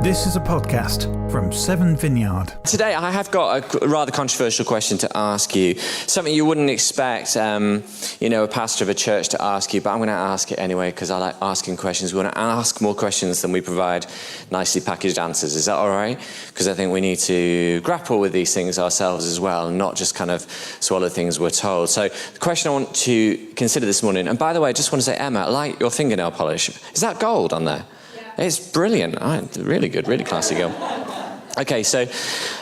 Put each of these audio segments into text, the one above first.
This is a podcast from Seven Vineyard. Today I have got a rather controversial question to ask you. Something you wouldn't expect, a pastor of a church to ask you, but I'm going to ask it anyway because I like asking questions. We want to ask more questions than we provide nicely packaged answers. Is that all right? Because I think we need to grapple with these things ourselves as well and not just kind of swallow things we're told. So the question I want to consider this morning, and by the way, I just want to say, Emma, I like your fingernail polish. Is that gold on there? It's brilliant. Really good, really classy girl. Okay, so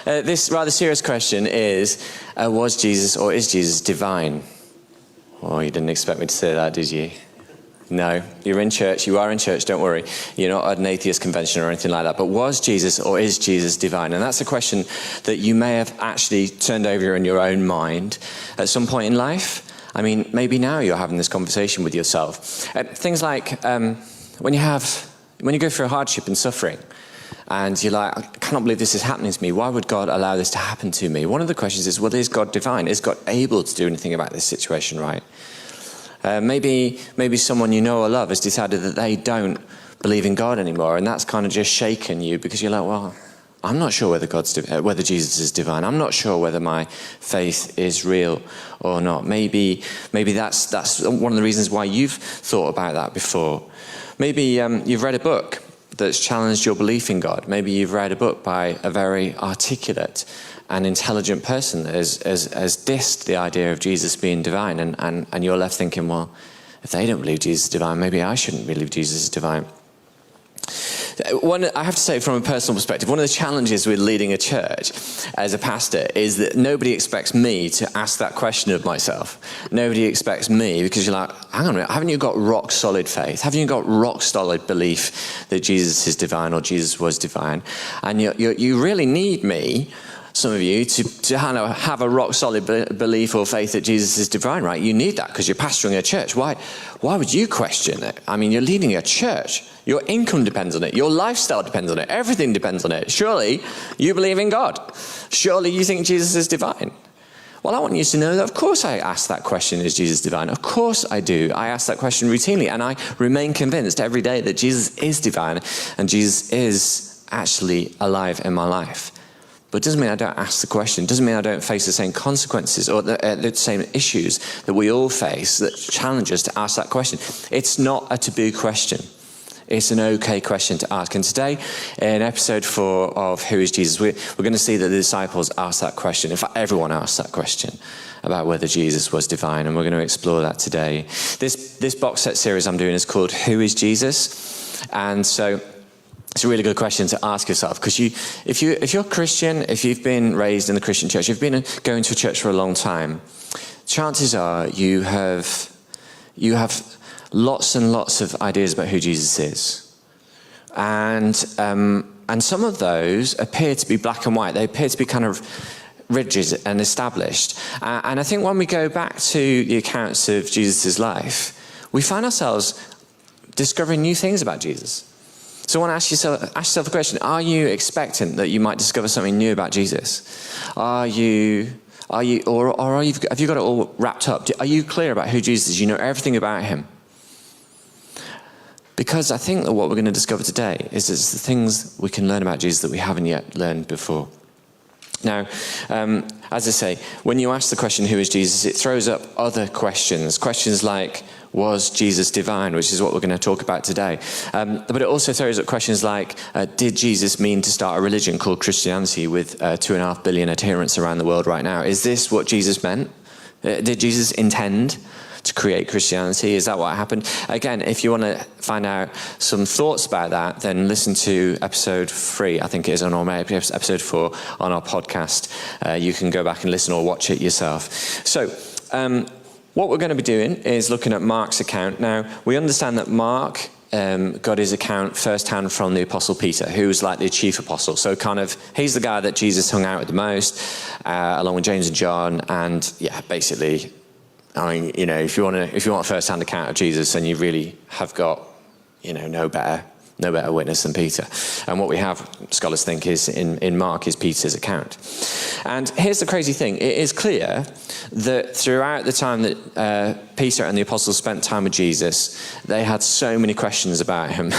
this rather serious question is, was Jesus or is Jesus divine? Oh, you didn't expect me to say that, did you? No, you're in church, you are in church, don't worry. You're not at an atheist convention or anything like that. But was Jesus or is Jesus divine? And that's a question that you may have actually turned over in your own mind at some point in life. I mean, maybe now you're having this conversation with yourself. Things like when you go through a hardship and suffering, and you're like, I cannot believe this is happening to me. Why would God allow this to happen to me? One of the questions is, well, is God divine? Is God able to do anything about this situation, right? Maybe someone you know or love has decided that they don't believe in God anymore, and that's kind of just shaken you because you're like, well, I'm not sure whether Jesus is divine. I'm not sure whether my faith is real or not. Maybe that's one of the reasons why you've thought about that before. Maybe you've read a book that's challenged your belief in God. Maybe you've read a book by a very articulate and intelligent person that has dissed the idea of Jesus being divine, and you're left thinking, well, if they don't believe Jesus is divine, maybe I shouldn't believe Jesus is divine. I have to say, from a personal perspective, one of the challenges with leading a church as a pastor is that nobody expects me to ask that question of myself. Nobody expects me, because you're like, hang on a minute, haven't you got rock solid faith? Haven't you got rock solid belief that Jesus is divine or Jesus was divine? And you really need me, some of you, to have a rock solid belief or faith that Jesus is divine, right? You need that because you're pastoring a church. Why would you question it? I mean, you're leading a church. Your income depends on it. Your lifestyle depends on it. Everything depends on it. Surely you believe in God. Surely you think Jesus is divine. Well, I want you to know that of course I ask that question, is Jesus divine? Of course I do. I ask that question routinely, and I remain convinced every day that Jesus is divine and Jesus is actually alive in my life. But it doesn't mean I don't ask the question. It doesn't mean I don't face the same consequences or the same issues that we all face that challenge us to ask that question. It's not a taboo question. It's an okay question to ask. And today, in episode 4 of Who is Jesus, we're going to see that the disciples asked that question. In fact, everyone asked that question about whether Jesus was divine, and we're going to explore that today. This box set series I'm doing is called Who is Jesus? And so it's a really good question to ask yourself, because if you're Christian, if you've been raised in the Christian church, you've been going to a church for a long time, chances are you have lots and lots of ideas about who Jesus is. And some of those appear to be black and white. They appear to be kind of rigid and established. And I think when we go back to the accounts of Jesus' life, we find ourselves discovering new things about Jesus. So I want to ask yourself a question. Are you expectant that you might discover something new about Jesus? Have you got it all wrapped up? Are you clear about who Jesus is? You know everything about him? Because I think that what we're going to discover today is the things we can learn about Jesus that we haven't yet learned before. Now, as I say, when you ask the question, who is Jesus, it throws up other questions. Questions like, was Jesus divine, which is what we're going to talk about today. But it also throws up questions like, did Jesus mean to start a religion called Christianity with 2.5 billion adherents around the world right now? Is this what Jesus meant? Did Jesus intend to create Christianity? Is that what happened? Again, if you want to find out some thoughts about that, then listen to episode 3, I think it is, or maybe episode 4 on our podcast. You can go back and listen or watch it yourself. So, what we're going to be doing is looking at Mark's account. Now, we understand that Mark got his account firsthand from the Apostle Peter, who was like the chief apostle. So he's the guy that Jesus hung out with the most, along with James and John. And yeah, basically, I mean, if you want a first-hand account of Jesus, then you really have got, no better No better witness than Peter. And what we have, scholars think, is in Mark is Peter's account. And here's the crazy thing. It is clear that throughout the time that Peter and the apostles spent time with Jesus, they had so many questions about him.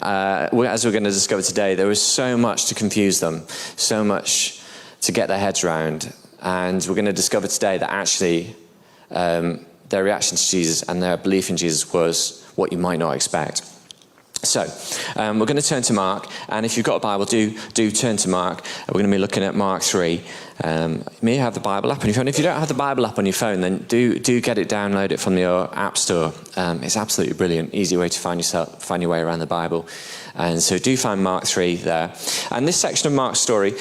As we're going to discover today, there was so much to confuse them, so much to get their heads around. And we're going to discover today that actually their reaction to Jesus and their belief in Jesus was what you might not expect. So, we're going to turn to Mark, and if you've got a Bible, do turn to Mark. We're going to be looking at Mark 3. You may have the Bible up on your phone. If you don't have the Bible up on your phone, then do get it, download it from your app store. It's absolutely brilliant, easy way to find your way around the Bible. And so do find Mark 3 there. And this section of Mark's story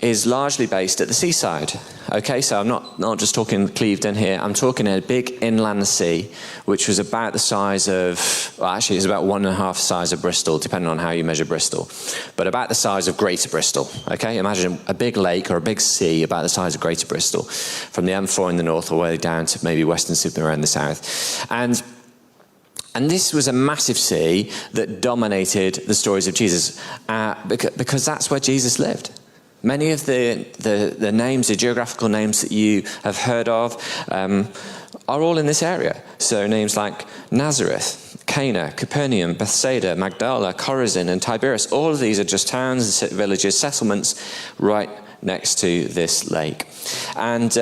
is largely based at the seaside. Okay, so I'm not just talking Clevedon here. I'm talking a big inland sea, which was about the size of, well, actually it's about 1.5 size of Bristol, depending on how you measure Bristol. But about the size of Greater Bristol. Okay, imagine a big lake or a big sea about the size of Greater Bristol, from the M4 in the north all the way down to maybe Western Supermare in the south. And this was a massive sea that dominated the stories of Jesus, because that's where Jesus lived. Many of the names, the geographical names that you have heard of, are all in this area. So names like Nazareth, Cana, Capernaum, Bethsaida, Magdala, Chorazin, and Tiberias, all of these are just towns, villages, settlements right next to this lake. And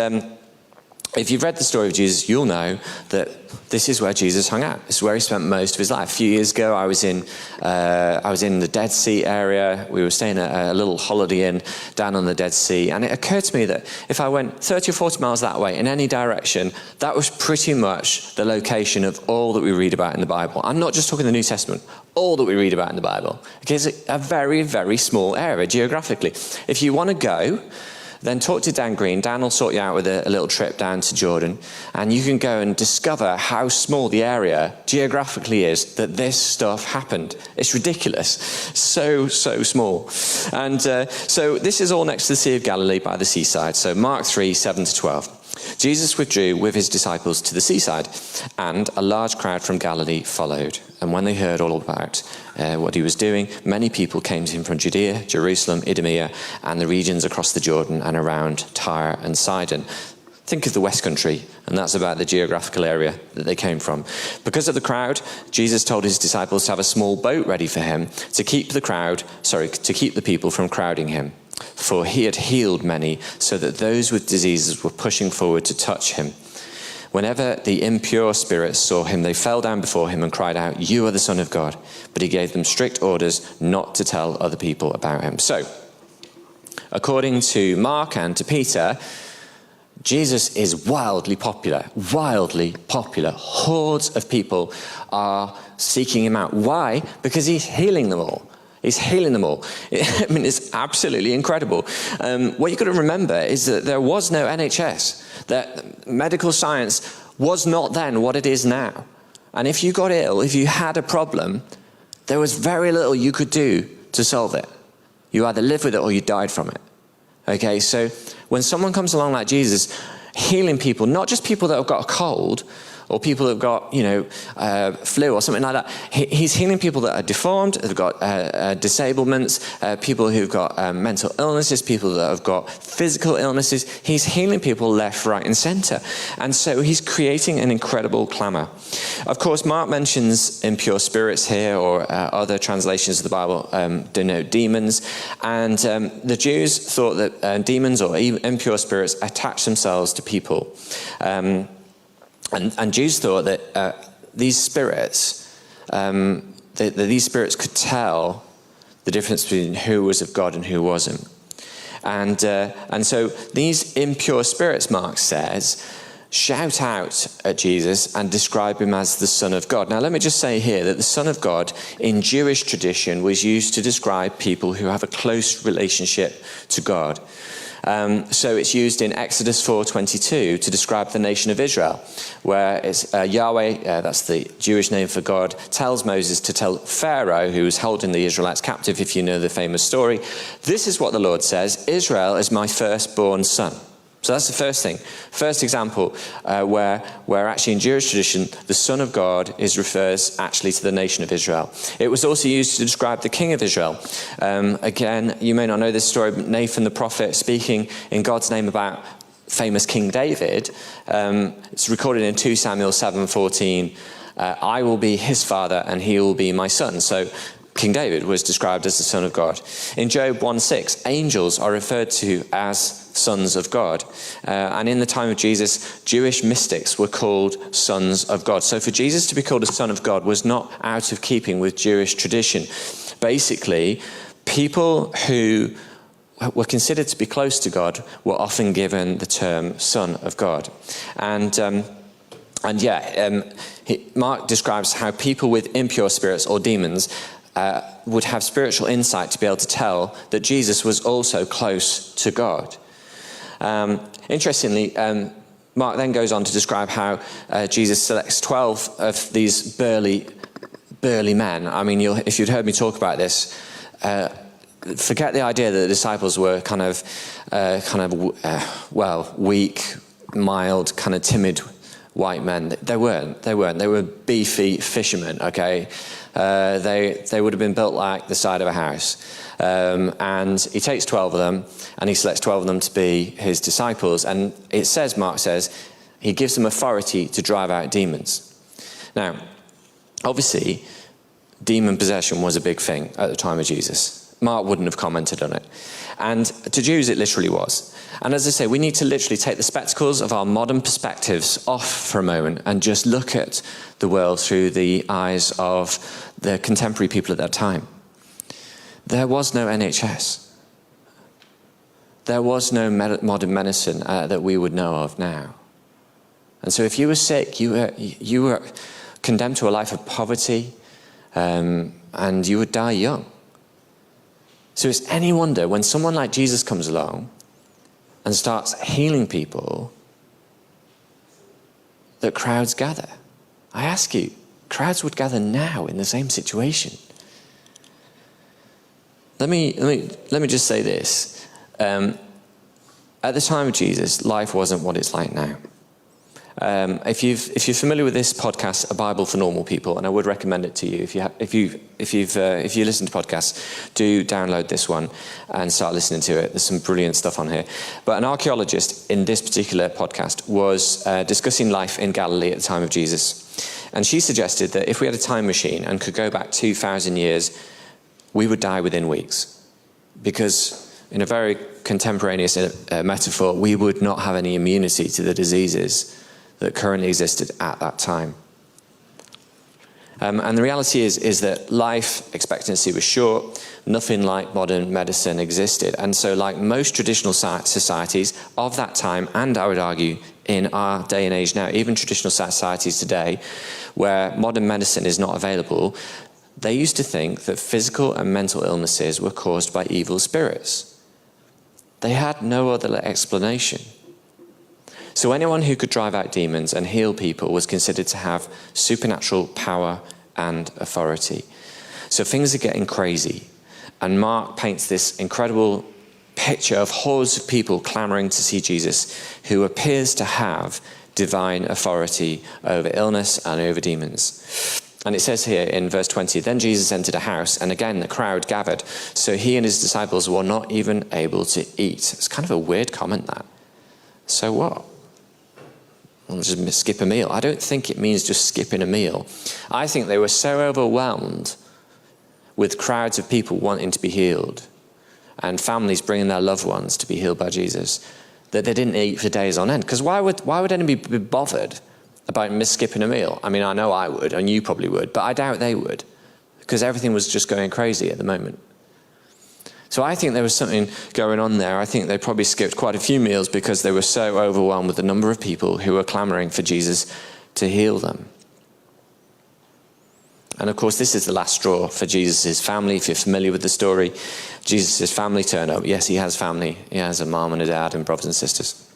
if you've read the story of Jesus, you'll know that this is where Jesus hung out. This is where he spent most of his life. A few years ago, I was in the Dead Sea area. We were staying at a little holiday inn down on the Dead Sea, and it occurred to me that if I went 30 or 40 miles that way in any direction, that was pretty much the location of all that we read about in the Bible. I'm not just talking the New Testament. All that we read about in the Bible. Okay, it's a very, very small area geographically. If you want to go, then talk to Dan Green. Dan will sort you out with a little trip down to Jordan, and you can go and discover how small the area geographically is that this stuff happened. It's ridiculous. So small. And so this is all next to the Sea of Galilee by the seaside. So Mark 3, 7-12. Jesus withdrew with his disciples to the seaside, and a large crowd from Galilee followed. And when they heard all about what he was doing, many people came to him from Judea, Jerusalem, Idumea, and the regions across the Jordan and around Tyre and Sidon. Think of the West Country, and that's about the geographical area that they came from. Because of the crowd, Jesus told his disciples to have a small boat ready for him to keep the people from crowding him. For he had healed many, so that those with diseases were pushing forward to touch him. Whenever the impure spirits saw him, they fell down before him and cried out, "You are the Son of God." But he gave them strict orders not to tell other people about him. So, according to Mark and to Peter, Jesus is wildly popular. Hordes of people are seeking him out. Why? Because he's healing them all. He's healing them all. I mean, it's absolutely incredible. What you've got to remember is that there was no NHS. That medical science was not then what it is now. And if you got ill, if you had a problem, there was very little you could do to solve it. You either lived with it or you died from it. Okay, so when someone comes along like Jesus, healing people, not just people that have got a cold, or people who've got, flu or something like that. He's healing people that are deformed, who've got disablements, people who've got mental illnesses, people that have got physical illnesses. He's healing people left, right, and center. And so he's creating an incredible clamor. Of course, Mark mentions impure spirits here, or other translations of the Bible denote demons. And the Jews thought that demons or impure spirits attach themselves to people. And Jews thought that these spirits could tell the difference between who was of God and who wasn't. And so these impure spirits, Mark says, shout out at Jesus and describe him as the Son of God. Now, let me just say here that the Son of God in Jewish tradition was used to describe people who have a close relationship to God. So it's used in Exodus 4:22 to describe the nation of Israel, where it's Yahweh, that's the Jewish name for God, tells Moses to tell Pharaoh, who was holding the Israelites captive, if you know the famous story, this is what the Lord says, Israel is my firstborn son. So that's the first thing. First example where actually in Jewish tradition, the Son of God refers actually to the nation of Israel. It was also used to describe the King of Israel. Again, you may not know this story, but Nathan the prophet speaking in God's name about famous King David. It's recorded in 2 Samuel 7:14. I will be his father and he will be my son. So King David was described as the Son of God. In Job 1:6, angels are referred to as sons of God. And in the time of Jesus, Jewish mystics were called sons of God. So for Jesus to be called a son of God was not out of keeping with Jewish tradition. Basically, people who were considered to be close to God were often given the term son of God. Mark describes how people with impure spirits or demons would have spiritual insight to be able to tell that Jesus was also close to God. Interestingly, Mark then goes on to describe how Jesus selects 12 of these burly men. I mean, if you'd heard me talk about this, forget the idea that the disciples were weak, mild, kind of timid white men. They weren't. They were beefy fishermen, okay? They would have been built like the side of a house. And he takes 12 of them, and he selects 12 of them to be his disciples. And Mark says, he gives them authority to drive out demons. Now, obviously, demon possession was a big thing at the time of Jesus. Mark wouldn't have commented on it. And to Jews, it literally was. And as I say, we need to literally take the spectacles of our modern perspectives off for a moment and just look at the world through the eyes of the contemporary people at that time. There was no NHS. There was no modern medicine that we would know of now. And so if you were sick, you were condemned to a life of poverty, and you would die young. So it's any wonder when someone like Jesus comes along and starts healing people that crowds gather. I ask you, crowds would gather now in the same situation. Let me just say this. At the time of Jesus, life wasn't what it's like now. If you're familiar with this podcast, A Bible for Normal People, and I would recommend it to you. If you listen to podcasts, do download this one and start listening to it. There's some brilliant stuff on here. But an archaeologist in this particular podcast was discussing life in Galilee at the time of Jesus, and she suggested that if we had a time machine and could go back 2,000 years, we would die within weeks, because in a very contemporaneous metaphor, we would not have any immunity to the diseases that currently existed at that time. And the reality is that life expectancy was short. Nothing like modern medicine existed. And so like most traditional societies of that time, and I would argue in our day and age now, even traditional societies today, where modern medicine is not available, they used to think that physical and mental illnesses were caused by evil spirits. They had no other explanation. So anyone who could drive out demons and heal people was considered to have supernatural power and authority. So things are getting crazy. And Mark paints this incredible picture of hordes of people clamoring to see Jesus, who appears to have divine authority over illness and over demons. And it says here in verse 20, then Jesus entered a house, and again the crowd gathered. So he and his disciples were not even able to eat. It's kind of a weird comment, that. So what? We'll just skip a meal. I don't think it means just skipping a meal. I think they were so overwhelmed with crowds of people wanting to be healed and families bringing their loved ones to be healed by Jesus that they didn't eat for days on end. Because why would anybody be bothered about skipping a meal? I mean, I know I would, and you probably would, but I doubt they would, because everything was just going crazy at the moment. So I think there was something going on there. I think they probably skipped quite a few meals because they were so overwhelmed with the number of people who were clamoring for Jesus to heal them. And of course, this is the last straw for Jesus' family. If you're familiar with the story, Jesus' family turn up. Yes, he has family. He has a mom and a dad and brothers and sisters.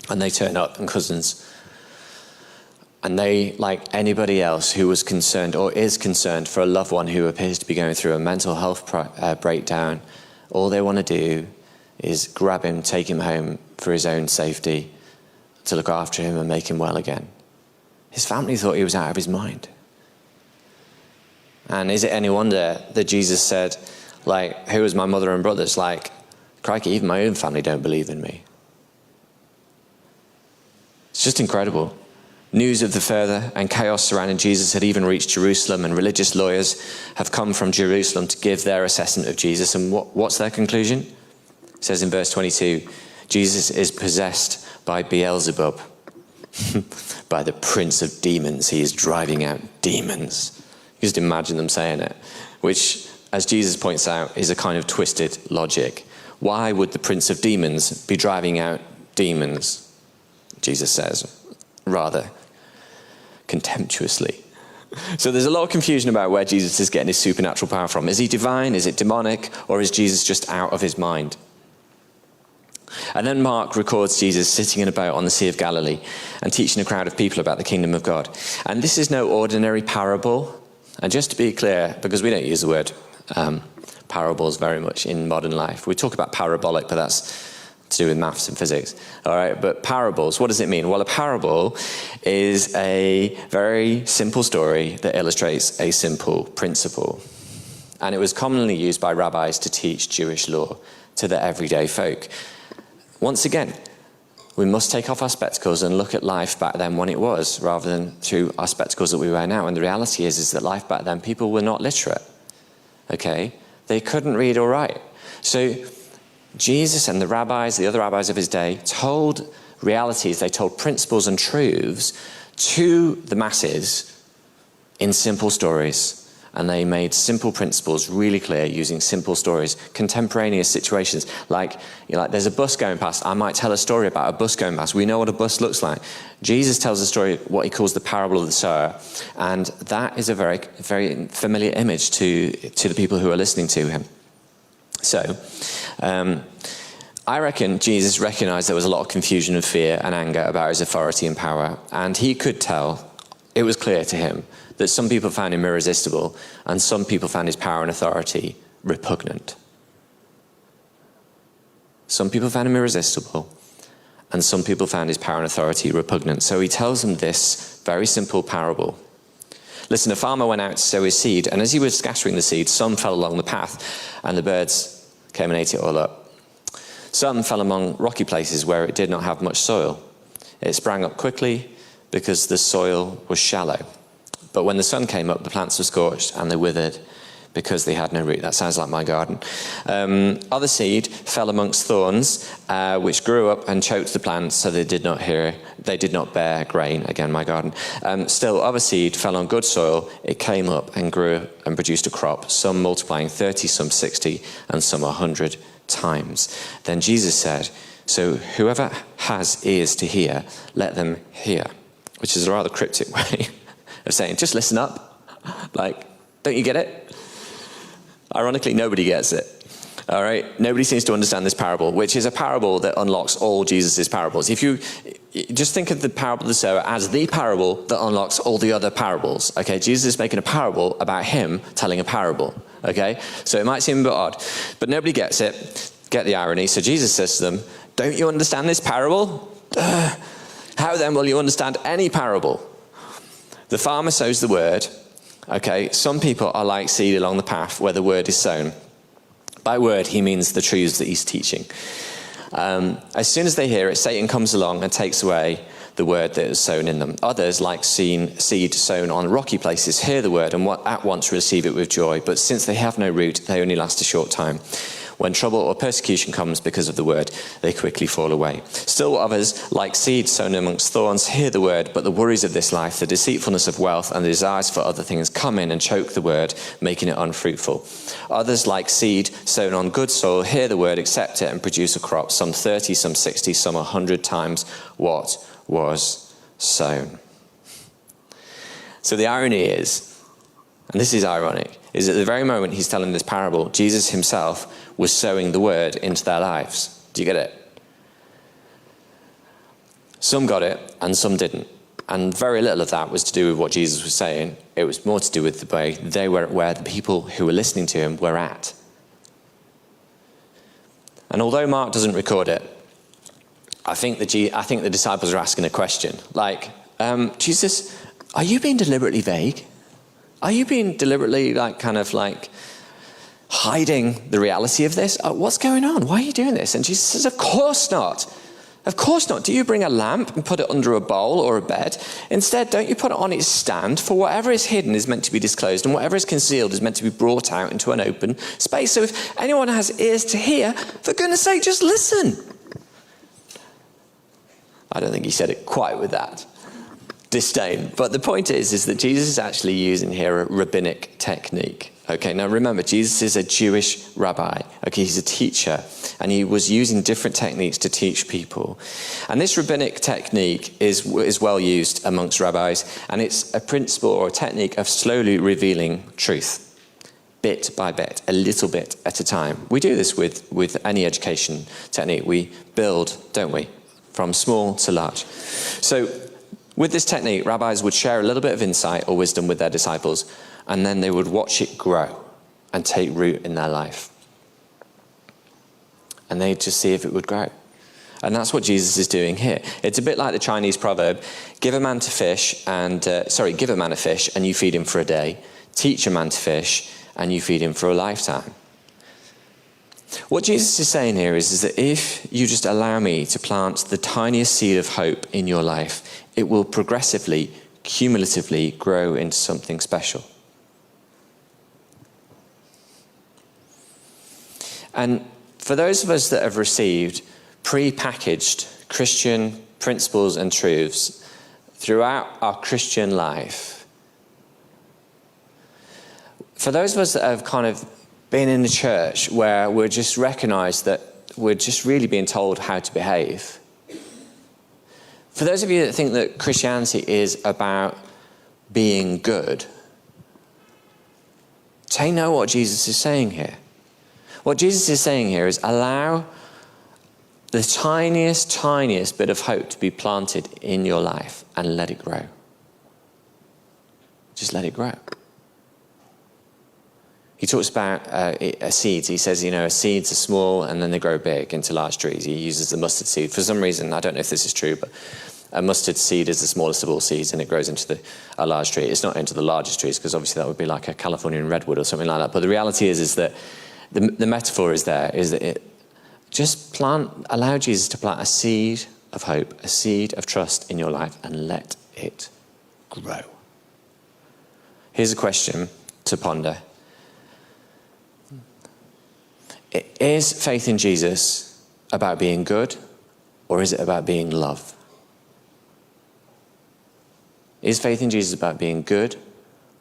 And they turn up, and cousins. And they, like anybody else who was concerned or is concerned for a loved one who appears to be going through a mental health breakdown, all they want to do is grab him, take him home for his own safety, to look after him and make him well again. His family thought he was out of his mind. And is it any wonder that Jesus said, like, who is my mother and brothers? Like, crikey, even my own family don't believe in me. It's just incredible. News of the further and chaos surrounding Jesus had even reached Jerusalem, and religious lawyers have come from Jerusalem to give their assessment of Jesus. And what's their conclusion? It says in verse 22, Jesus is possessed by Beelzebub, by the prince of demons. He is driving out demons. You just imagine them saying it, which, as Jesus points out, is a kind of twisted logic. Why would the prince of demons be driving out demons? Jesus says, rather contemptuously. So there's a lot of confusion about where Jesus is getting his supernatural power from. Is he divine? Is it demonic? Or is Jesus just out of his mind? And then Mark records Jesus sitting in a boat on the Sea of Galilee and teaching a crowd of people about the kingdom of God. And this is no ordinary parable. And just to be clear, because we don't use the word parables very much in modern life. We talk about parabolic, but that's to do with maths and physics. All right, but parables, what does it mean? Well, a parable is a very simple story that illustrates a simple principle. And it was commonly used by rabbis to teach Jewish law to the everyday folk. Once again, we must take off our spectacles and look at life back then when it was, rather than through our spectacles that we wear now. And the reality is that life back then, people were not literate. Okay? They couldn't read or write. So Jesus and the rabbis, the other rabbis of his day, told realities, they told principles and truths to the masses in simple stories. And they made simple principles really clear using simple stories, contemporaneous situations. Like there's a bus going past. I might tell a story about a bus going past. We know what a bus looks like. Jesus tells a story, what he calls the parable of the sower. And that is a very, very familiar image to the people who are listening to him. So, I reckon Jesus recognized there was a lot of confusion and fear and anger about his authority and power. And he could tell, it was clear to him, that some people found him irresistible and some people found his power and authority repugnant. Some people found him irresistible and some people found his power and authority repugnant. So he tells them this very simple parable. Listen, a farmer went out to sow his seed, and as he was scattering the seed, some fell along the path and the birds came and ate it all up. Some fell among rocky places where it did not have much soil. It sprang up quickly because the soil was shallow. But when the sun came up, the plants were scorched and they withered because they had no root. That sounds like my garden. Other seed fell amongst thorns, which grew up and choked the plants, so they did not bear grain. Again, my garden. Still, other seed fell on good soil. It came up and grew and produced a crop, some multiplying 30, some 60, and some 100 times. Then Jesus said, so whoever has ears to hear, let them hear. Which is a rather cryptic way of saying, just listen up. Like, don't you get it? Ironically, nobody gets it. All right? Nobody seems to understand this parable, which is a parable that unlocks all Jesus' parables. If you just think of the parable of the sower as the parable that unlocks all the other parables. Okay? Jesus is making a parable about him telling a parable. Okay? So it might seem a bit odd, but nobody gets it. Get the irony. So Jesus says to them, don't you understand this parable? How then will you understand any parable? The farmer sows the word. Okay, some people are like seed along the path where the word is sown. By word, he means the truths that he's teaching. As soon as they hear it, Satan comes along and takes away the word that is sown in them. Others, like seed sown on rocky places, hear the word and at once receive it with joy. But since they have no root, they only last a short time. When trouble or persecution comes because of the word, they quickly fall away. Still others, like seed sown amongst thorns, hear the word, but the worries of this life, the deceitfulness of wealth, and the desires for other things come in and choke the word, making it unfruitful. Others, like seed sown on good soil, hear the word, accept it, and produce a crop, some 30, some 60, some 100 times what was sown. So the irony is, and this is ironic, is at the very moment he's telling this parable, Jesus himself was sowing the word into their lives. Do you get it? Some got it and some didn't. And very little of that was to do with what Jesus was saying. It was more to do with the way they were, where the people who were listening to him were at. And although Mark doesn't record it, I think the disciples are asking a question. Like, Jesus, are you being deliberately vague? Are you being deliberately hiding the reality of this? What's going on? Why are you doing this? And Jesus says, of course not. Of course not. Do you bring a lamp and put it under a bowl or a bed? Instead, don't you put it on its stand? For whatever is hidden is meant to be disclosed, and whatever is concealed is meant to be brought out into an open space. So if anyone has ears to hear, for goodness sake, just listen. I don't think he said it quite with that disdain. But the point is that Jesus is actually using here a rabbinic technique. Okay, now remember, Jesus is a Jewish rabbi. Okay, he's a teacher, and he was using different techniques to teach people. And this rabbinic technique is well used amongst rabbis, and it's a principle or a technique of slowly revealing truth, bit by bit, a little bit at a time. We do this with any education technique. We build, don't we, from small to large. So with this technique, rabbis would share a little bit of insight or wisdom with their disciples, and then they would watch it grow and take root in their life. And they'd just see if it would grow. And that's what Jesus is doing here. It's a bit like the Chinese proverb, give a man a fish and you feed him for a day. Teach a man to fish and you feed him for a lifetime. What Jesus is saying here is that if you just allow me to plant the tiniest seed of hope in your life, it will progressively, cumulatively grow into something special. And for those of us that have received pre-packaged Christian principles and truths throughout our Christian life, for those of us that have kind of been in the church where we're just recognized that we're just really being told how to behave, for those of you that think that Christianity is about being good, do you know what Jesus is saying here? What Jesus is saying here is allow the tiniest bit of hope to be planted in your life and let it grow. Just let it grow. He talks about seeds. He says, seeds are small and then they grow big into large trees. He uses the mustard seed. For some reason, I don't know if this is true, but a mustard seed is the smallest of all seeds and it grows into a large tree. It's not into the largest trees because obviously that would be like a Californian redwood or something like that. But the reality is that the metaphor is that allow Jesus to plant a seed of hope, a seed of trust in your life and let it grow. Here's a question to ponder. Is faith in Jesus about being good or is it about being love? Is faith in Jesus about being good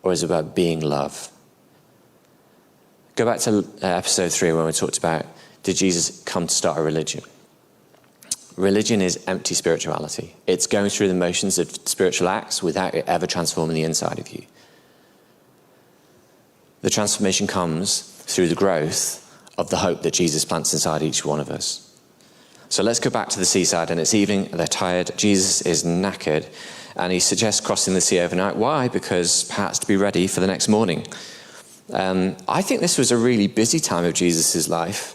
or is it about being love? Go back to episode 3 when we talked about, did Jesus come to start a religion? Religion is empty spirituality. It's going through the motions of spiritual acts without it ever transforming the inside of you. The transformation comes through the growth of the hope that Jesus plants inside each one of us. So let's go back to the seaside, and it's evening, they're tired, Jesus is knackered, and he suggests crossing the sea overnight. Why? Because perhaps to be ready for the next morning. I think this was a really busy time of Jesus' life.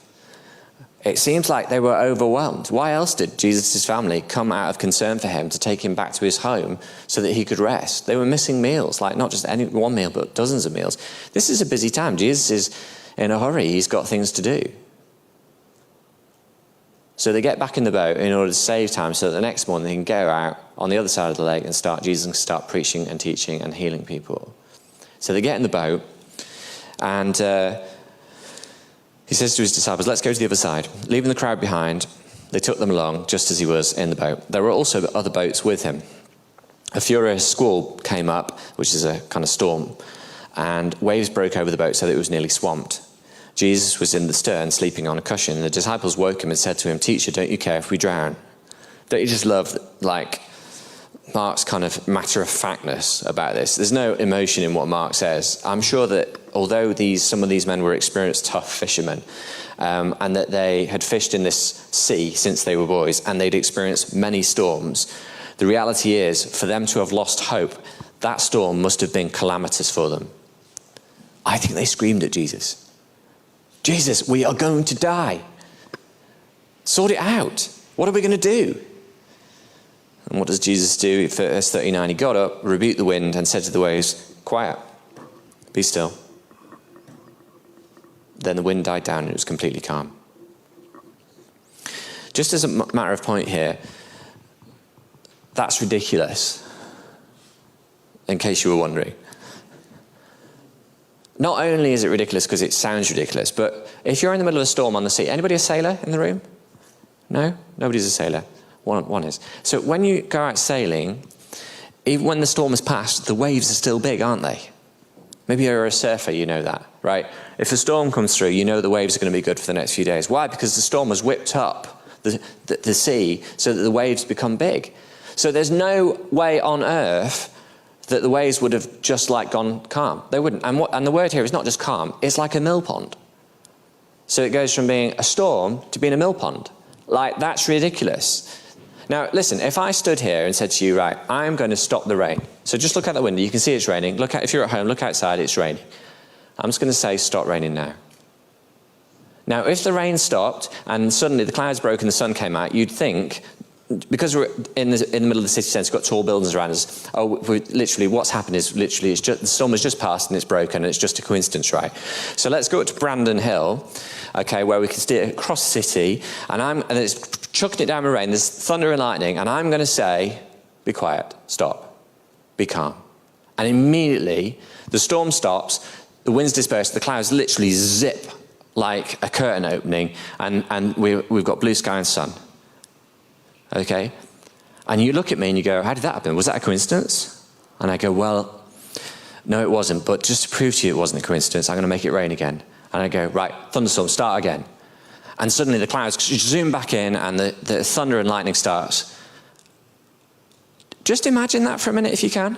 It seems like they were overwhelmed. Why else did Jesus' family come out of concern for him to take him back to his home so that he could rest? They were missing meals, like not just any one meal, but dozens of meals. This is a busy time. Jesus is in a hurry. He's got things to do. So they get back in the boat in order to save time so that the next morning they can go out on the other side of the lake and Jesus can start preaching and teaching and healing people. So they get in the boat and he says to his disciples, let's go to the other side. Leaving the crowd behind, they took them along just as he was in the boat. There were also other boats with him. A furious squall came up, which is a kind of storm, and waves broke over the boat so that it was nearly swamped. Jesus was in the stern, sleeping on a cushion. The disciples woke him and said to him, Teacher, don't you care if we drown? Don't you just love, Mark's kind of matter-of-factness about this? There's no emotion in what Mark says. I'm sure that although some of these men were experienced tough fishermen, and that they had fished in this sea since they were boys, and they'd experienced many storms, the reality is, for them to have lost hope, that storm must have been calamitous for them. I think they screamed at Jesus. Jesus, we are going to die. Sort it out. What are we going to do? And what does Jesus do? Verse 39, he got up, rebuked the wind, and said to the waves, quiet, be still. Then the wind died down and it was completely calm. Just as a matter of point here, that's ridiculous, in case you were wondering. Not only is it ridiculous because it sounds ridiculous, but if you're in the middle of a storm on the sea, anybody a sailor in the room? No? Nobody's a sailor. One is. So when you go out sailing, even when the storm has passed, the waves are still big, aren't they? Maybe you're a surfer, you know that, right? If a storm comes through, you know the waves are going to be good for the next few days. Why? Because the storm has whipped up the sea so that the waves become big. So there's no way on earth that the waves would have just like gone calm. They wouldn't. And the word here is not just calm, it's like a mill pond. So it goes from being a storm to being a mill pond. Like, that's ridiculous. Now, listen, if I stood here and said to you, right, I'm going to stop the rain. So just look out the window, you can see it's raining. If you're at home, look outside, it's raining. I'm just going to say, stop raining now. Now, if the rain stopped and suddenly the clouds broke and the sun came out, you'd think, because we're in the middle of the city centre, it's got tall buildings around us, what's happened is it's just, the storm has just passed and it's broken and it's just a coincidence, right? So let's go up to Brandon Hill, okay, where we can see it across the city, and it's chucking it down with rain, there's thunder and lightning, and I'm going to say, be quiet, stop, be calm. And immediately, the storm stops, the winds disperse, the clouds literally zip like a curtain opening, and we've got blue sky and sun. Okay? And you look at me and you go, how did that happen? Was that a coincidence? And I go, well, no, it wasn't, but just to prove to you it wasn't a coincidence, I'm going to make it rain again. And I go, right, thunderstorm, start again. And suddenly the clouds zoom back in and the thunder and lightning starts. Just imagine that for a minute if you can.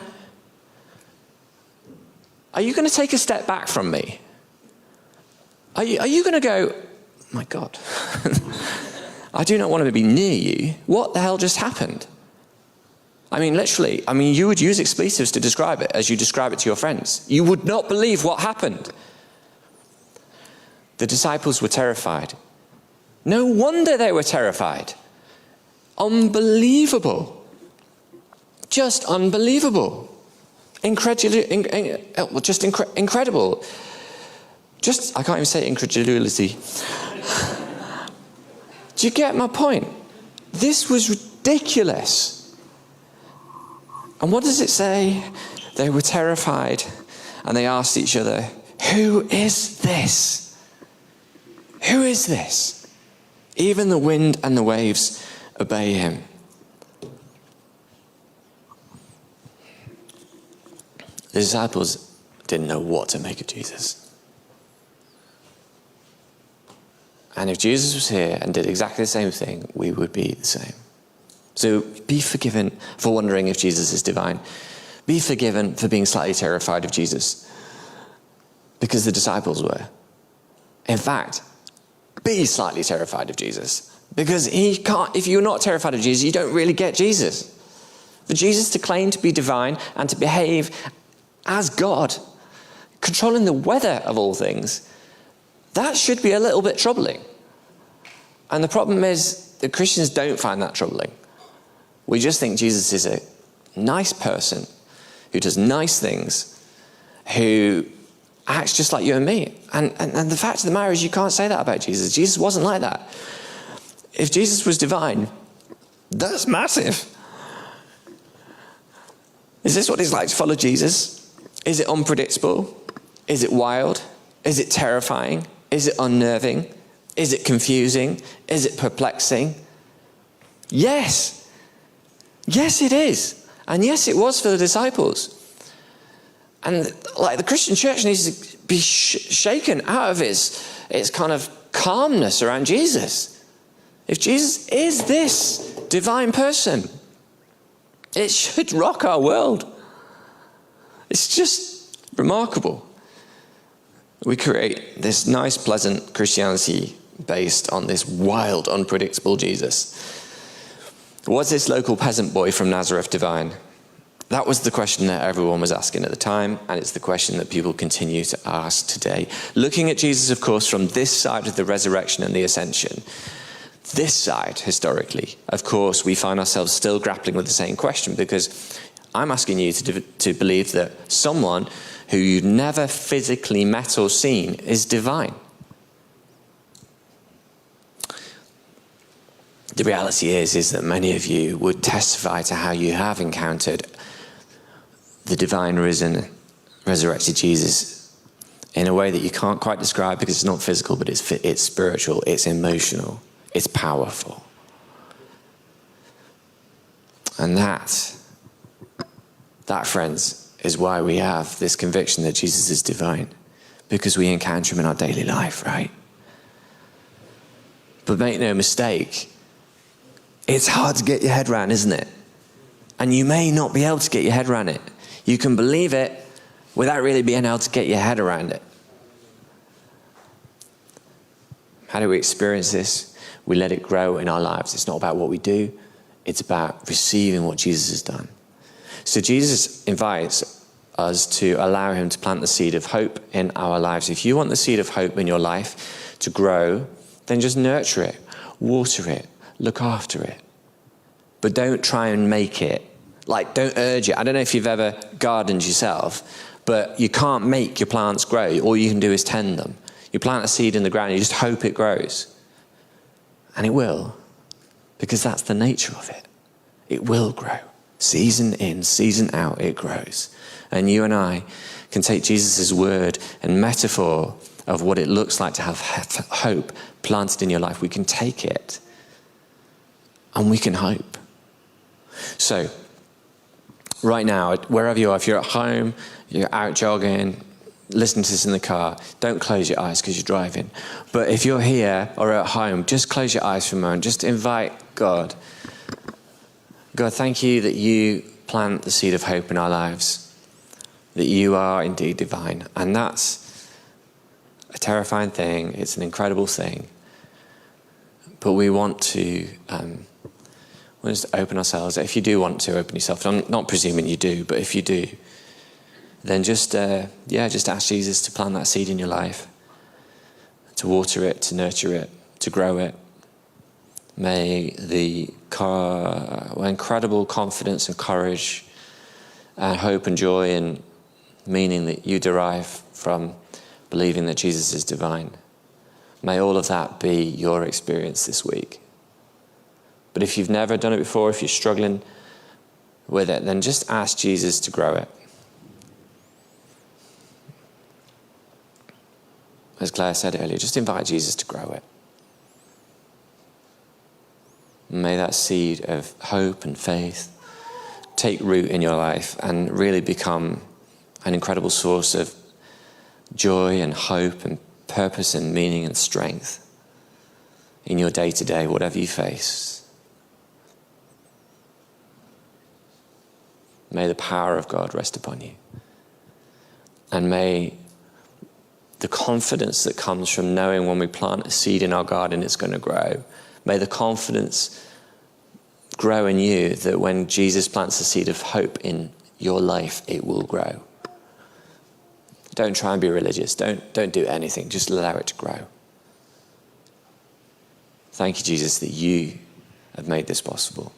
Are you going to take a step back from me? Are you going to go, my God, I do not want to be near you. What the hell just happened? I mean, literally, you would use expletives to describe it as you describe it to your friends. You would not believe what happened. The disciples were terrified. No wonder they were terrified. Unbelievable. Just unbelievable. Incredible. I can't even say incredulity. Do you get my point? This was ridiculous. And what does it say? They were terrified and they asked each other, who is this? Who is this? Even the wind and the waves obey him. The disciples didn't know what to make of Jesus. And if Jesus was here and did exactly the same thing, we would be the same. So be forgiven for wondering if Jesus is divine. Be forgiven for being slightly terrified of Jesus, because the disciples were. In fact, be slightly terrified of Jesus, because if you're not terrified of Jesus, you don't really get Jesus. For Jesus to claim to be divine and to behave as God, controlling the weather of all things, that should be a little bit troubling. And the problem is that Christians don't find that troubling. We just think Jesus is a nice person who does nice things, who acts just like you and me. And the fact of the matter is, you can't say that about Jesus. Jesus wasn't like that. If Jesus was divine, that's massive. Is this what it's like to follow Jesus? Is it unpredictable? Is it wild? Is it terrifying? Is it unnerving? Is it confusing? Is it perplexing? Yes. Yes, it is. And yes, it was for the disciples. And the Christian church needs to be shaken out of its kind of calmness around Jesus. If Jesus is this divine person, it should rock our world. It's just remarkable. We create this nice, pleasant Christianity based on this wild, unpredictable Jesus. Was this local peasant boy from Nazareth divine? That was the question that everyone was asking at the time, and it's the question that people continue to ask today. Looking at Jesus, of course, from this side of the resurrection and the ascension, This side, historically, of course, we find ourselves still grappling with the same question, because I'm asking you to believe that someone who you've never physically met or seen is divine. The reality is that many of you would testify to how you have encountered the divine risen, resurrected Jesus in a way that you can't quite describe, because it's not physical, but it's spiritual, it's emotional, it's powerful. And that, friends, is why we have this conviction that Jesus is divine, because we encounter him in our daily life, right? But make no mistake, it's hard to get your head around, isn't it? And you may not be able to get your head around it. You can believe it without really being able to get your head around it. How do we experience this? We let it grow in our lives. It's not about what we do. It's about receiving what Jesus has done. So Jesus invites us to allow him to plant the seed of hope in our lives. If you want the seed of hope in your life to grow, then just nurture it, water it, look after it. But don't try and make it. Like, don't urge it. I don't know if you've ever gardened yourself, but you can't make your plants grow. All you can do is tend them. You plant a seed in the ground, you just hope it grows. And it will, because that's the nature of it. It will grow. Season in, season out, it grows. And you and I can take Jesus' word and metaphor of what it looks like to have hope planted in your life. We can take it and we can hope. So, right now, wherever you are, if you're at home, you're out jogging, listening to this in the car, don't close your eyes because you're driving. But if you're here or at home, just close your eyes for a moment. Just invite God. God, thank you that you plant the seed of hope in our lives, that you are indeed divine. And that's a terrifying thing. It's an incredible thing. But we want to just open ourselves. If you do want to open yourself, I'm not presuming you do, but if you do, then just ask Jesus to plant that seed in your life, to water it, to nurture it, to grow it. May the incredible confidence and courage and hope and joy and meaning that you derive from believing that Jesus is divine, may all of that be your experience this week. But if you've never done it before, if you're struggling with it, then just ask Jesus to grow it. As Claire said earlier, just invite Jesus to grow it. May that seed of hope and faith take root in your life and really become an incredible source of joy and hope and purpose and meaning and strength in your day-to-day, whatever you face. May the power of God rest upon you. And may the confidence that comes from knowing when we plant a seed in our garden, it's going to grow. May the confidence grow in you that when Jesus plants a seed of hope in your life, it will grow. Don't try and be religious. Don't do anything. Just allow it to grow. Thank you, Jesus, that you have made this possible.